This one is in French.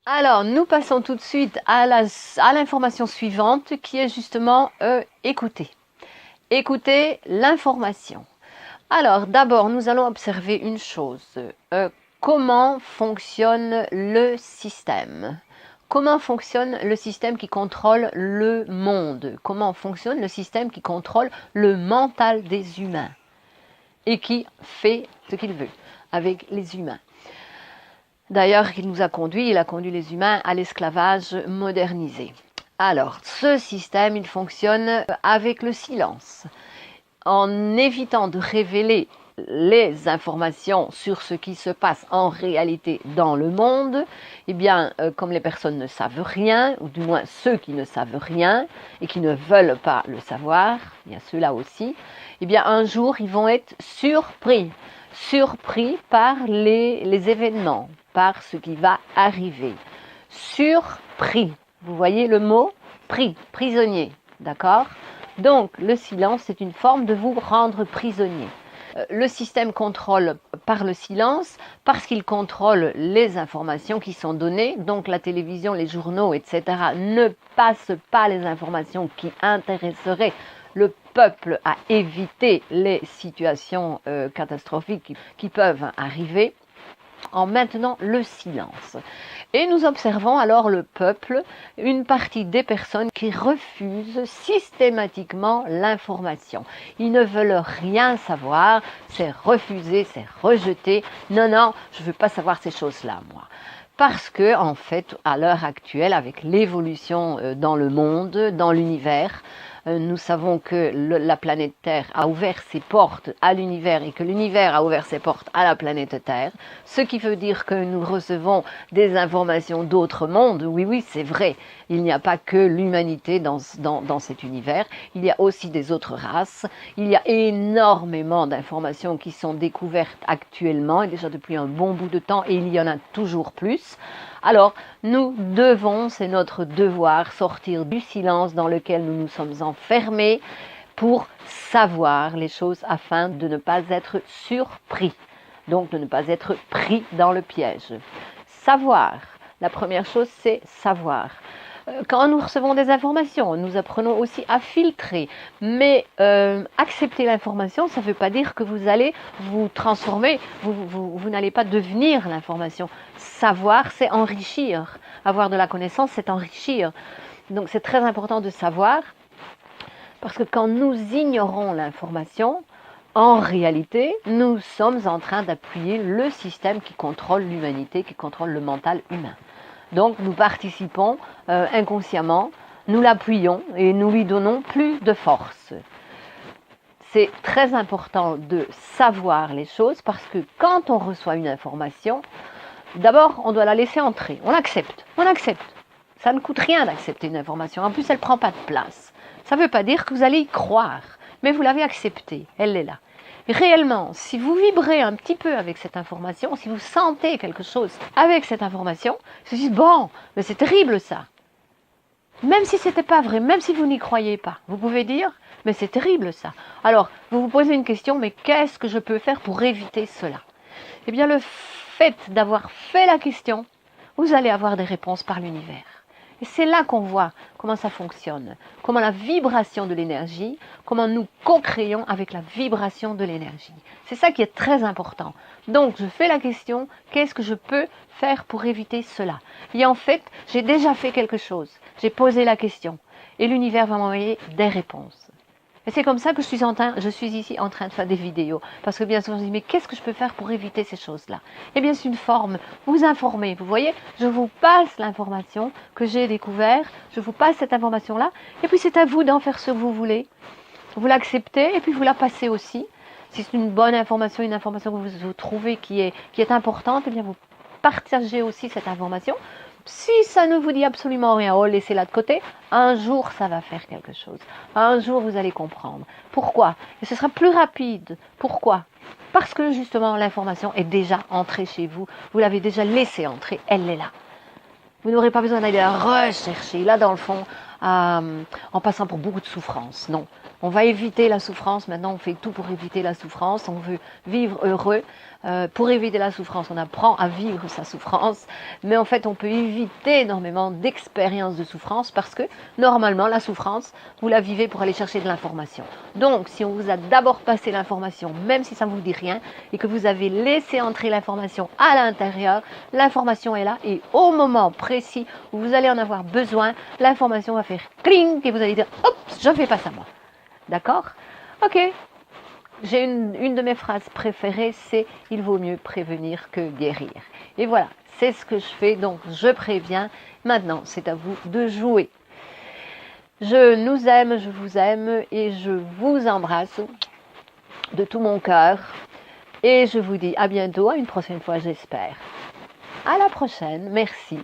Alors, nous passons tout de suite à l'information suivante qui est justement écouter. Écouter l'information. Alors, d'abord, nous allons observer une chose. Comment fonctionne le système? Comment fonctionne le système qui contrôle le monde? Comment fonctionne le système qui contrôle le mental des humains et qui fait ce qu'il veut avec les humains? D'ailleurs, il a conduit les humains à l'esclavage modernisé. Alors, ce système, il fonctionne avec le silence. En évitant de révéler les informations sur ce qui se passe en réalité dans le monde, eh bien, comme les personnes ne savent rien, ou du moins ceux qui ne savent rien et qui ne veulent pas le savoir, il y a ceux-là aussi, eh bien, un jour, ils vont être surpris par les événements, par ce qui va arriver. Surpris. Vous voyez le mot pris, prisonnier, d'accord? Donc, le silence, c'est une forme de vous rendre prisonnier. Le système contrôle par le silence parce qu'il contrôle les informations qui sont données. Donc, la télévision, les journaux, etc. ne passent pas les informations qui intéresseraient le peuple à éviter les situations catastrophiques qui peuvent arriver en maintenant le silence. Et nous observons alors le peuple, une partie des personnes qui refusent systématiquement l'information. Ils ne veulent rien savoir, c'est refusé, c'est rejeté. Non, non, je ne veux pas savoir ces choses-là, moi. Parce que, en fait, à l'heure actuelle, avec l'évolution dans le monde, dans l'univers, nous savons que la planète Terre a ouvert ses portes à l'univers et que l'univers a ouvert ses portes à la planète Terre, ce qui veut dire que nous recevons des informations d'autres mondes. Oui, oui, c'est vrai. Il n'y a pas que l'humanité dans cet univers, il y a aussi des autres races. Il y a énormément d'informations qui sont découvertes actuellement, et déjà depuis un bon bout de temps, et il y en a toujours plus. Alors, nous devons, c'est notre devoir, sortir du silence dans lequel nous nous sommes enfermés pour savoir les choses afin de ne pas être surpris, donc de ne pas être pris dans le piège. Savoir, la première chose, c'est savoir. Quand nous recevons des informations, nous apprenons aussi à filtrer. Mais accepter l'information, ça ne veut pas dire que vous allez vous transformer, vous n'allez pas devenir l'information. Savoir, c'est enrichir. Avoir de la connaissance, c'est enrichir. Donc c'est très important de savoir, parce que quand nous ignorons l'information, en réalité, nous sommes en train d'appuyer le système qui contrôle l'humanité, qui contrôle le mental humain. Donc nous participons inconsciemment, nous l'appuyons et nous lui donnons plus de force. C'est très important de savoir les choses parce que quand on reçoit une information, d'abord on doit la laisser entrer, on accepte. Ça ne coûte rien d'accepter une information, en plus elle ne prend pas de place. Ça ne veut pas dire que vous allez y croire, mais vous l'avez acceptée, elle est là. Réellement, si vous vibrez un petit peu avec cette information, si vous sentez quelque chose avec cette information, vous dites, bon, mais c'est terrible ça. Même si ce n'était pas vrai, même si vous n'y croyez pas, vous pouvez dire, mais c'est terrible ça. Alors, vous vous posez une question, mais qu'est-ce que je peux faire pour éviter cela? Eh bien, le fait d'avoir fait la question, vous allez avoir des réponses par l'univers. Et c'est là qu'on voit comment ça fonctionne, comment la vibration de l'énergie, comment nous co-créons avec la vibration de l'énergie. C'est ça qui est très important. Donc, je fais la question, qu'est-ce que je peux faire pour éviter cela? Et en fait, j'ai déjà fait quelque chose. J'ai posé la question. Et l'univers va m'envoyer des réponses. Et c'est comme ça que je suis ici en train de faire des vidéos. Parce que bien souvent, je me dis, mais qu'est-ce que je peux faire pour éviter ces choses-là? Eh bien, c'est une forme, vous informer. Vous voyez, je vous passe l'information que j'ai découverte, je vous passe cette information-là, et puis c'est à vous d'en faire ce que vous voulez. Vous l'acceptez, et puis vous la passez aussi. Si c'est une bonne information, une information que vous trouvez qui est importante, eh bien, vous partagez aussi cette information. Si ça ne vous dit absolument rien, oh, laissez-la de côté. Un jour, ça va faire quelque chose. Un jour, vous allez comprendre. Pourquoi? Et ce sera plus rapide. Pourquoi? Parce que justement, l'information est déjà entrée chez vous. Vous l'avez déjà laissée entrer. Elle est là. Vous n'aurez pas besoin d'aller la rechercher, là dans le fond, en passant pour beaucoup de souffrance. Non. On va éviter la souffrance. Maintenant, on fait tout pour éviter la souffrance. On veut vivre heureux. Pour éviter la souffrance, on apprend à vivre sa souffrance, mais en fait on peut éviter énormément d'expériences de souffrance parce que normalement la souffrance, vous la vivez pour aller chercher de l'information. Donc si on vous a d'abord passé l'information, même si ça ne vous dit rien, et que vous avez laissé entrer l'information à l'intérieur, l'information est là et au moment précis où vous allez en avoir besoin, l'information va faire cling et vous allez dire « Oups, je ne fais pas ça moi ». D'accord? Ok. J'ai une de mes phrases préférées, c'est « Il vaut mieux prévenir que guérir ». Et voilà, c'est ce que je fais, donc je préviens. Maintenant, c'est à vous de jouer. Je nous aime, je vous aime et je vous embrasse de tout mon cœur. Et je vous dis à bientôt, à une prochaine fois j'espère. À la prochaine, merci.